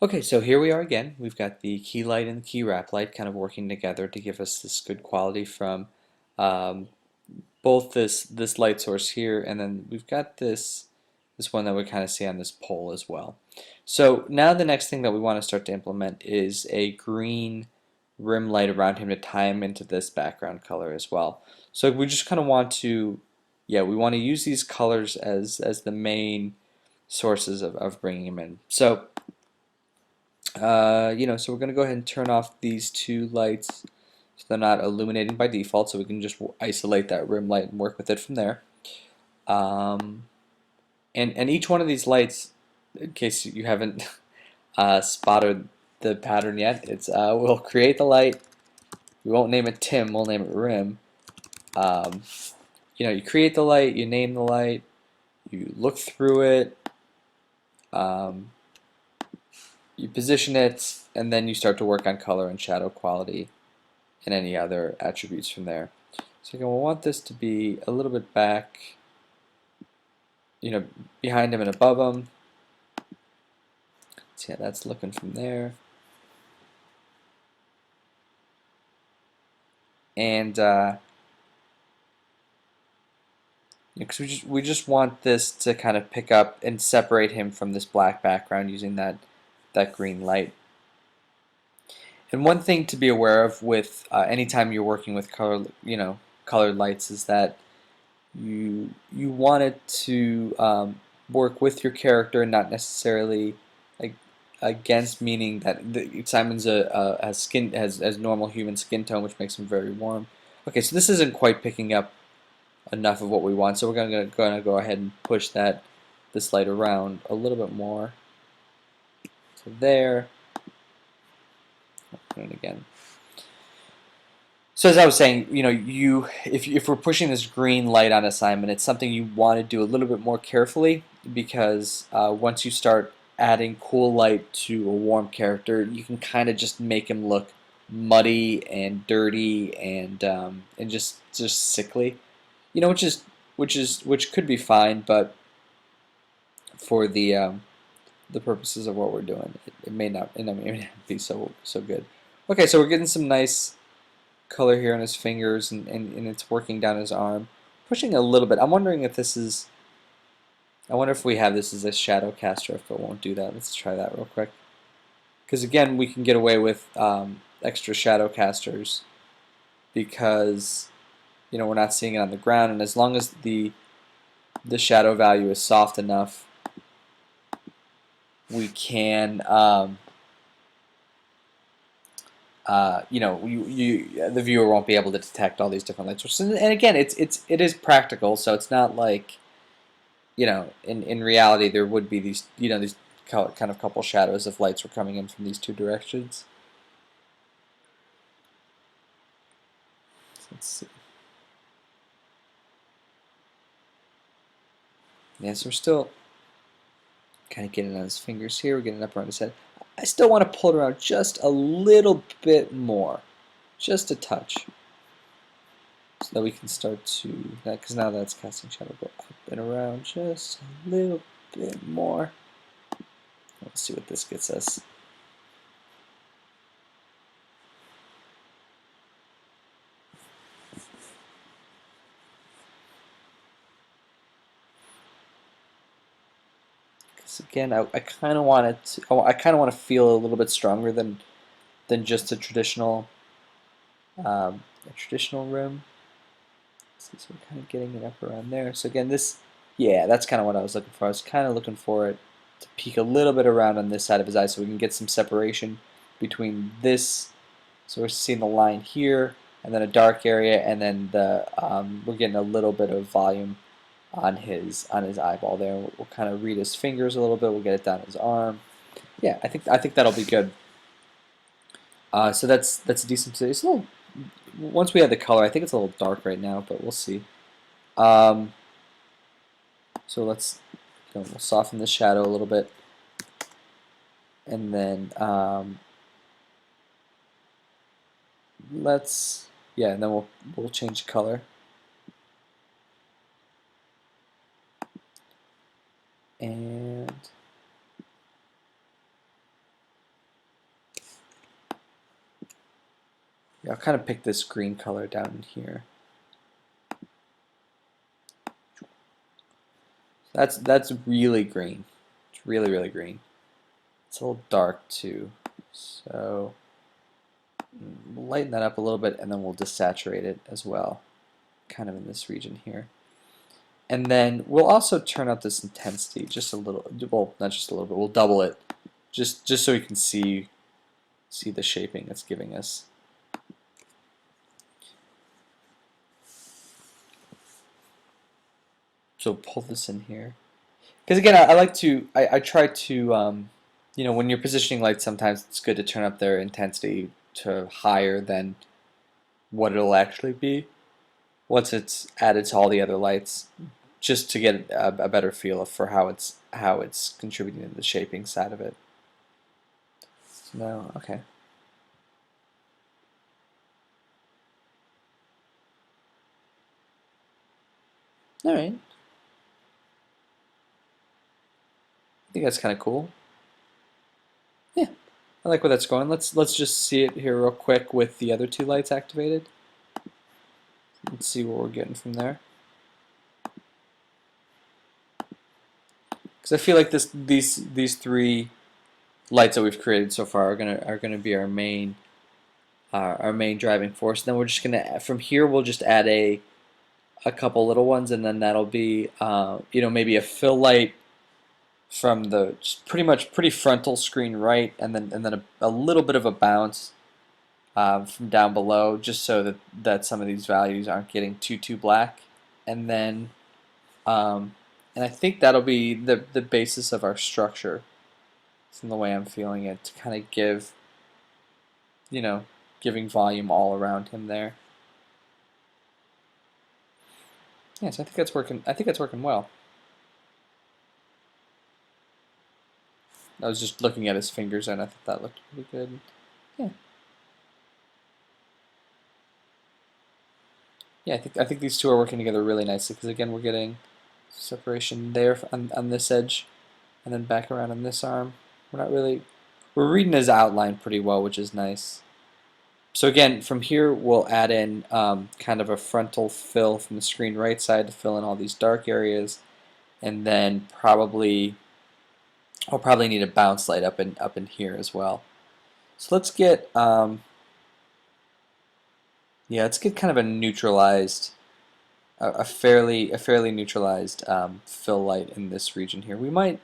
Okay, so here we are again. We've got the key light and the key wrap light kind of working together to give us this good quality from um, both this light source here, and then we've got this one that we kind of see on this pole as well. So now the next thing that we want to start to implement is a green rim light around him to tie him into this background color as well. So we just kind of want to, yeah, we want to use these colors as the main sources of bringing him in. So so we're going to go ahead and turn off these two lights so they're not illuminating by default, so we can just isolate that rim light and work with it from there. Um, and each one of these lights, in case you haven't spotted the pattern yet, we'll create the light. We won't name it Tim, we'll name it Rim. Um, you create the light, you name the light, you look through it, um, you position it, and then you start to work on color and shadow quality and any other attributes from there. So again, we'll want this to be a little bit back, behind him and above him. See how that's looking from there. And because we just want this to kind of pick up and separate him from this black background using that green light. And one thing to be aware of with anytime you're working with colored lights is that you want it to work with your character and not necessarily like against, meaning that Simon's has skin has normal human skin tone, which makes him very warm. Okay, so this isn't quite picking up enough of what we want, so we're gonna go ahead and push this light around a little bit more. So there, and again. So as I was saying, if we're pushing this green light on assignment, it's something you want to do a little bit more carefully because once you start adding cool light to a warm character, you can kind of just make him look muddy and dirty and just sickly, which could be fine, but for the purposes of what we're doing, it may not be so good. Okay, so we're getting some nice color here on his fingers and it's working down his arm. Pushing a little bit. I'm wondering if this is, I wonder if we have this as a shadow caster, if it won't do that. Let's try that real quick. Because again, we can get away with extra shadow casters because, we're not seeing it on the ground, and as long as the shadow value is soft enough, we can the viewer won't be able to detect all these different light sources. And again, it is practical, so it's not like, in reality there would be these kind of couple shadows if lights were coming in from these two directions. So let's see. Yeah, so we're still kind of getting on his fingers here. We're getting up around his head. I still want to pull it around just a little bit more, just a touch, so that we can start to, because now that's casting shadow, go up and around just a little bit more. Let's see what this gets us. Because again, I kind of want it to, I kind of want to feel a little bit stronger than just a traditional rim. So we're kind of getting it up around there. So again, yeah, that's kind of what I was looking for. I was kind of looking for it to peek a little bit around on this side of his eye so we can get some separation between this. So we're seeing the line here, and then a dark area, and then we're getting a little bit of volume on his eyeball there. We'll kind of read his fingers a little bit. We'll get it down his arm. Yeah, I think that'll be good. So that's a decent. It's a little, once we add the color, I think it's a little dark right now, but we'll see. Um, so we'll soften the shadow a little bit, and then and then we'll change the color. And Yeah, I'll kind of pick this green color down in here. That's really green. It's really, really green. It's a little dark too. So we'll lighten that up a little bit and then we'll desaturate it as well, kind of in this region here. And then we'll also turn up this intensity just a little, well, not just a little bit, we'll double it just so you can see the shaping it's giving us. So pull this in here. Because again, I like to, I try to, you know, when you're positioning lights, sometimes it's good to turn up their intensity to higher than what it'll actually be once it's added to all the other lights, just to get a better feel for how it's contributing to the shaping side of it. So now, okay. All right. I think that's kind of cool. Yeah, I like where that's going. Let's just see it here real quick with the other two lights activated. Let's see what we're getting from there. Because I feel like these three lights that we've created so far are gonna be our main driving force. And then we're just gonna from here we'll just add a couple little ones, and then that'll be you know, maybe a fill light from the pretty frontal screen right, and then a little bit of a bounce from down below, just so that some of these values aren't getting too black, and then and I think that'll be the basis of our structure from the way I'm feeling it, to kind of give, you know, giving volume all around him there. Yes, I think that's working. I think that's working well. I was just looking at his fingers and I thought that looked pretty good. Yeah. Yeah, I think these two are working together really nicely, because again we're getting separation there on this edge, and then back around on this arm. We're reading his outline pretty well, which is nice. So again, from here we'll add in kind of a frontal fill from the screen right side to fill in all these dark areas, and then I'll probably need a bounce light up in here as well. So let's get yeah, let's get kind of a neutralized, a fairly neutralized fill light in this region here. We might,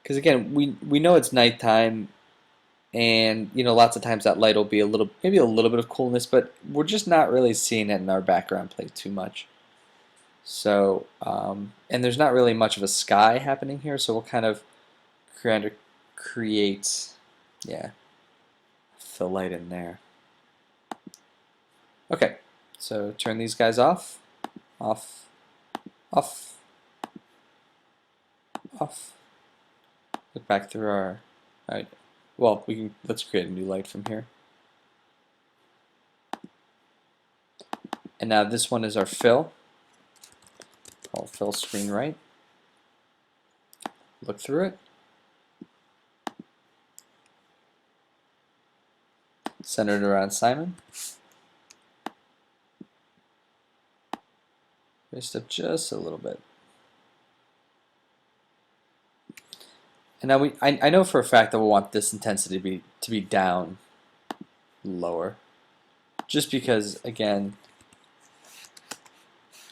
because again we know it's nighttime, and you know, lots of times that light will be maybe a little bit of coolness, but we're just not really seeing it in our background plate too much. So and there's not really much of a sky happening here, so we'll kind of create, yeah, fill light in there. Okay, so turn these guys off, off, off, off. Look back through our, alright, well, let's create a new light from here. And now this one is our fill. I'll fill screen right. Look through it. Center it around Simon. Raise it up just a little bit. And now I know for a fact that we'll want this intensity to be down lower, just because again,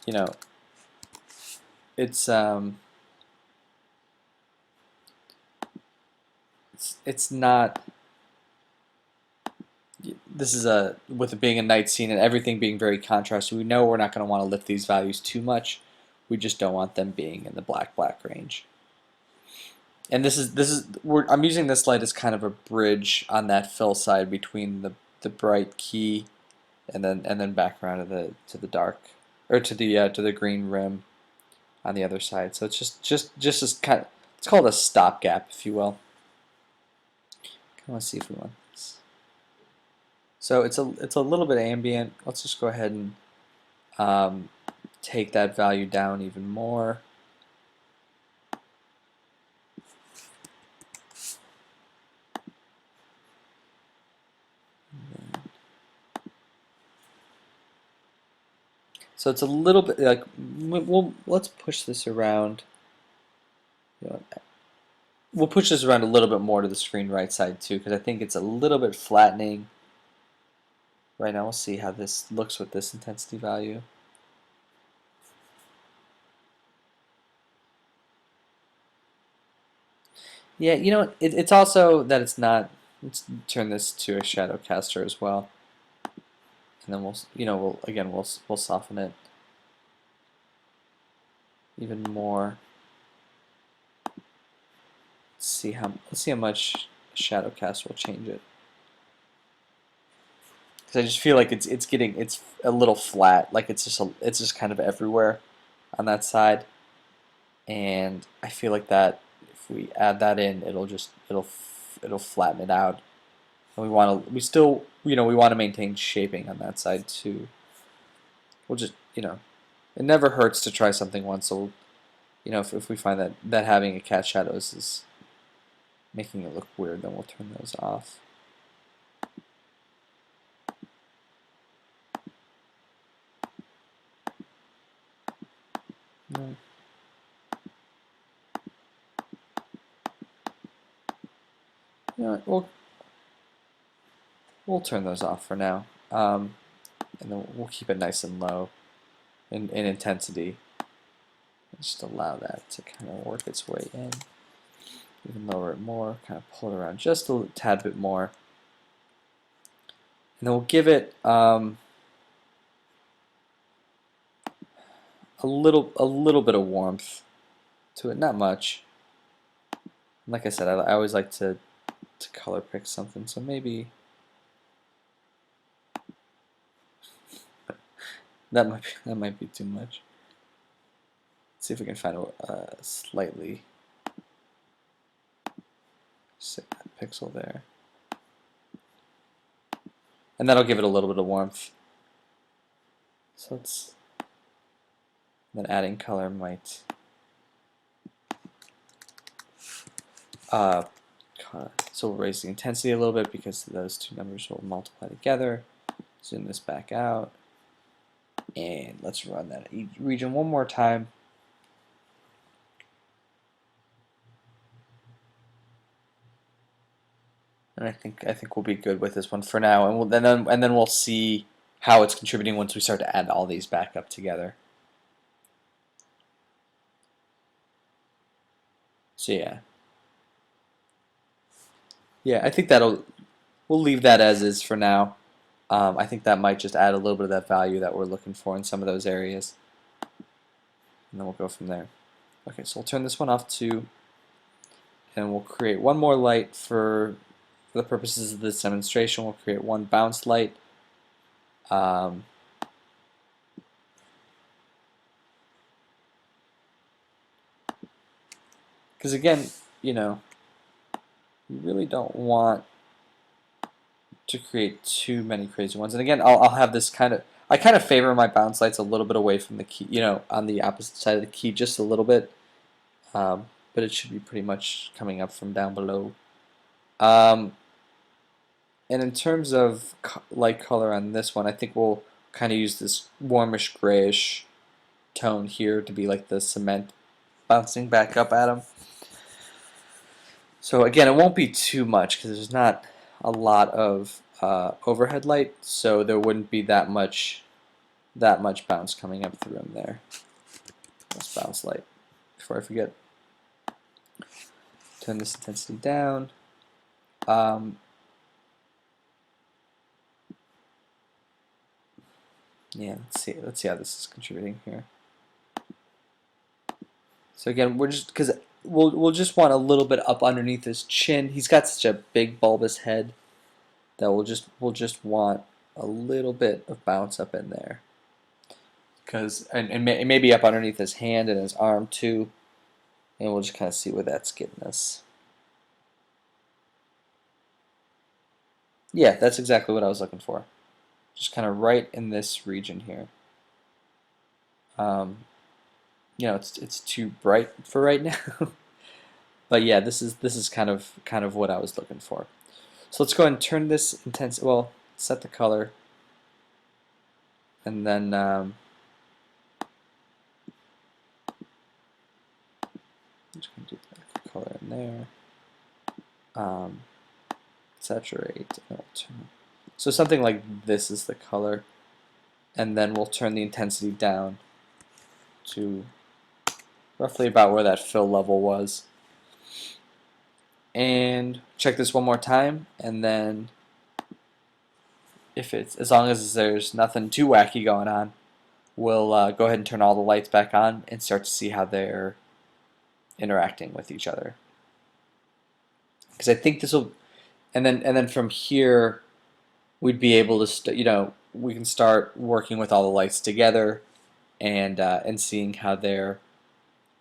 you know, it's not. This is with it being a night scene and everything being very contrasted. We know we're not going to want to lift these values too much. We just don't want them being in the black range. And I'm using this light as kind of a bridge on that fill side between the bright key and then back around to the dark, or to the green rim on the other side. So it's just as kind of, it's called a stopgap, if you will. Let's see if we want this. So it's a little bit ambient. Let's just go ahead and take that value down even more. So it's a little bit like let's push this around. You know, we'll push this around a little bit more to the screen right side too, because I think it's a little bit flattening. Right now, we'll see how this looks with this intensity value. Yeah, you know, it's also that it's not. Let's turn this to a shadow caster as well, and then we'll soften it even more. Let's see how much shadow cast will change it. Because I just feel like it's a little flat, like it's just kind of everywhere on that side, and I feel like that if we add that in, it'll flatten it out. And we still we want to maintain shaping on that side too. We'll just it never hurts to try something once. So if we find that having a cat shadows is making it look weird, then we'll turn those off. No. You know what, we'll turn those off for now, and then we'll keep it nice and low in intensity. Just allow that to kind of work its way in. Even lower it more, kind of pull it around just a tad bit more, and then we'll give it a little bit of warmth to it, not much. Like I said, I always like to color pick something, so maybe that might be too much. Let's see if we can find a slightly set that pixel there, and that'll give it a little bit of warmth. So then adding color might so we'll raise the intensity a little bit because those two numbers will multiply together. Zoom this back out, and let's run that region one more time. And I think we'll be good with this one for now, and then we'll see how it's contributing once we start to add all these back up together. So yeah, I think we'll leave that as is for now. I think that might just add a little bit of that value that we're looking for in some of those areas, and then we'll go from there. Okay, so we'll turn this one off too, and we'll create one more light for the purposes of this demonstration. We'll create one bounce light. Because again, you really don't want to create too many crazy ones. And again, I'll have this I kind of favor my bounce lights a little bit away from the key, on the opposite side of the key just a little bit. But it should be pretty much coming up from down below. And in terms of light color on this one, I think we'll kind of use this warmish grayish tone here to be like the cement bouncing back up at him. So again, it won't be too much because there's not a lot of overhead light, so there wouldn't be that much bounce coming up through him there. Let's bounce light before I forget. Turn this intensity down. Yeah, let's see how this is contributing here. So again, we'll just want a little bit up underneath his chin. He's got such a big bulbous head that we'll just want a little bit of bounce up in there. And maybe up underneath his hand and his arm too, and we'll just kind of see where that's getting us. Yeah, that's exactly what I was looking for. Just kind of right in this region here. It's too bright for right now, but yeah, this is kind of what I was looking for. So let's go ahead and turn this set the color, and then just going to do the color in there. Saturate. So something like this is the color, and then we'll turn the intensity down to roughly about where that fill level was. And check this one more time, and then if it's, as long as there's nothing too wacky going on, we'll go ahead and turn all the lights back on and start to see how they're interacting with each other. Because I think this will, and then from here, we'd be able to, we can start working with all the lights together, and seeing how they're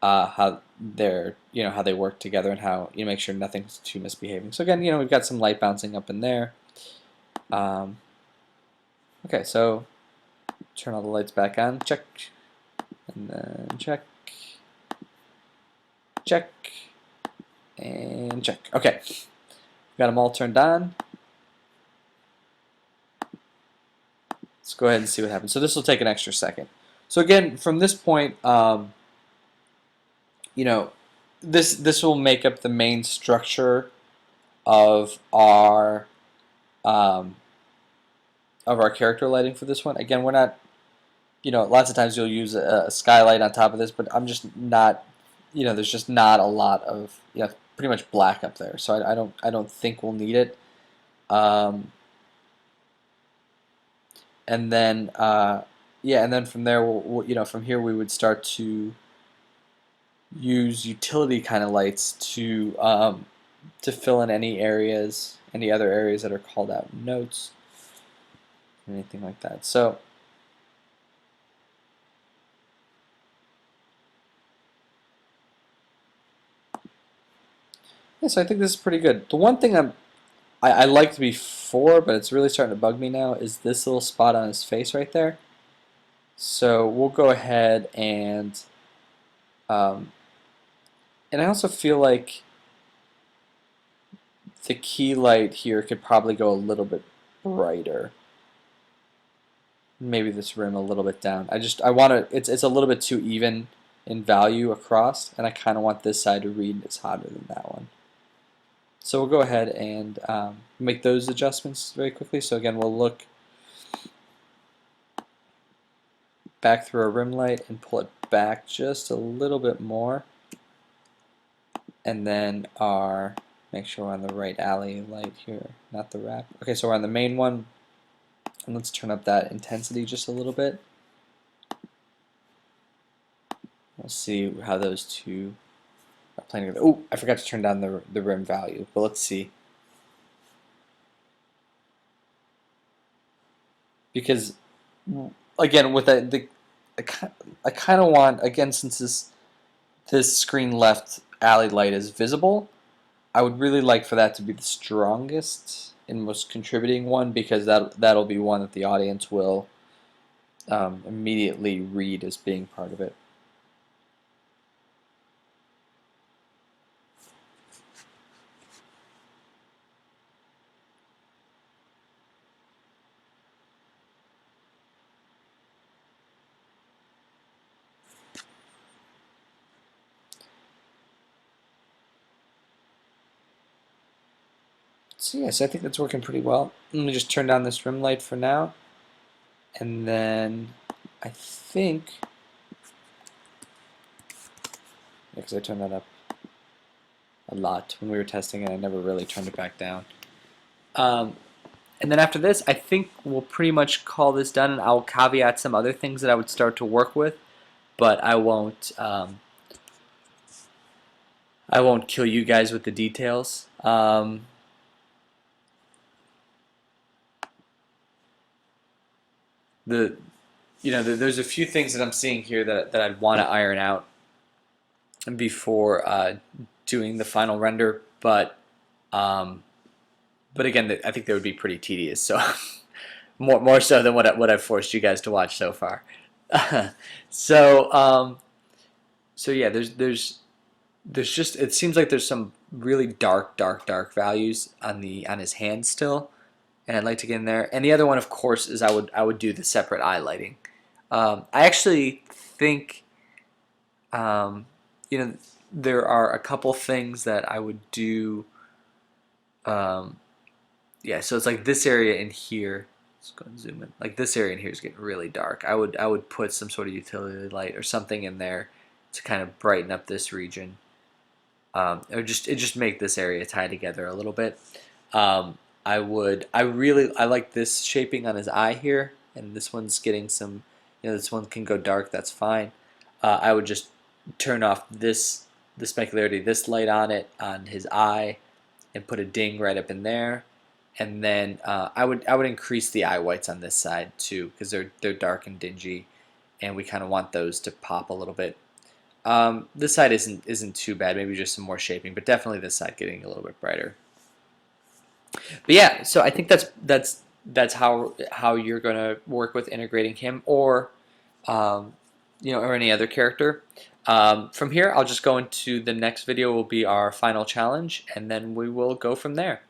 how they work together, and how you make sure nothing's too misbehaving. So again, we've got some light bouncing up in there. Okay, so turn all the lights back on, check, and then check, check, and check. Okay, got them all turned on. Let's go ahead and see what happens. So this will take an extra second. So again, from this point, this will make up the main structure of our character lighting for this one. Again, we're not, lots of times you'll use a skylight on top of this, but I'm just not, there's just not a lot of, pretty much black up there. So I don't think we'll need it. And then and then from there, from here we would start to use utility kind of lights to fill in any other areas that are called out in notes, anything like that. So yeah, so I think this is pretty good. The one thing I liked before, but it's really starting to bug me now, is this little spot on his face right there. So we'll go ahead and I also feel like the key light here could probably go a little bit brighter. Maybe this rim a little bit down. I want to, it's a little bit too even in value across, and I kind of want this side to read as hotter than that one. So we'll go ahead and make those adjustments very quickly. So again, we'll look back through our rim light and pull it back just a little bit more. And then make sure we're on the right alley light here, not the wrap. Okay, so we're on the main one. And let's turn up that intensity just a little bit. We'll see how those two are playing together. Oh, I forgot to turn down the rim value, but let's see. Because again, with I kind of want, again, since this screen left alley light is visible, I would really like for that to be the strongest and most contributing one, because that'll be one that the audience will immediately read as being part of it. So yes, I think that's working pretty well. Let me just turn down this rim light for now, and then I think, because I turned that up a lot when we were testing it, I never really turned it back down. And then after this, I think we'll pretty much call this done, and I'll caveat some other things that I would start to work with, but I won't kill you guys with the details. There's a few things that I'm seeing here that I'd want to iron out before doing the final render, but again, I think they would be pretty tedious. So more so than what I've forced you guys to watch so far. So yeah, there's just, it seems like there's some really dark values on his hand still, and I'd like to get in there. And the other one, of course, is I would do the separate eye lighting. I actually think there are a couple things that I would do. Um, yeah, so it's like this area in here. Let's go and zoom in. Like this area in here is getting really dark. I would put some sort of utility light or something in there to kind of brighten up this region. Or just make this area tie together a little bit. I like this shaping on his eye here, and this one's getting some. This one can go dark. That's fine. I would just turn off the specularity, this light on it on his eye, and put a ding right up in there. And then I would increase the eye whites on this side too, because they're dark and dingy, and we kind of want those to pop a little bit. This side isn't too bad. Maybe just some more shaping, but definitely this side getting a little bit brighter. But yeah, so I think that's how you're gonna work with integrating him, um, or any other character. From here, I'll just go into the next video will be our final challenge, and then we will go from there.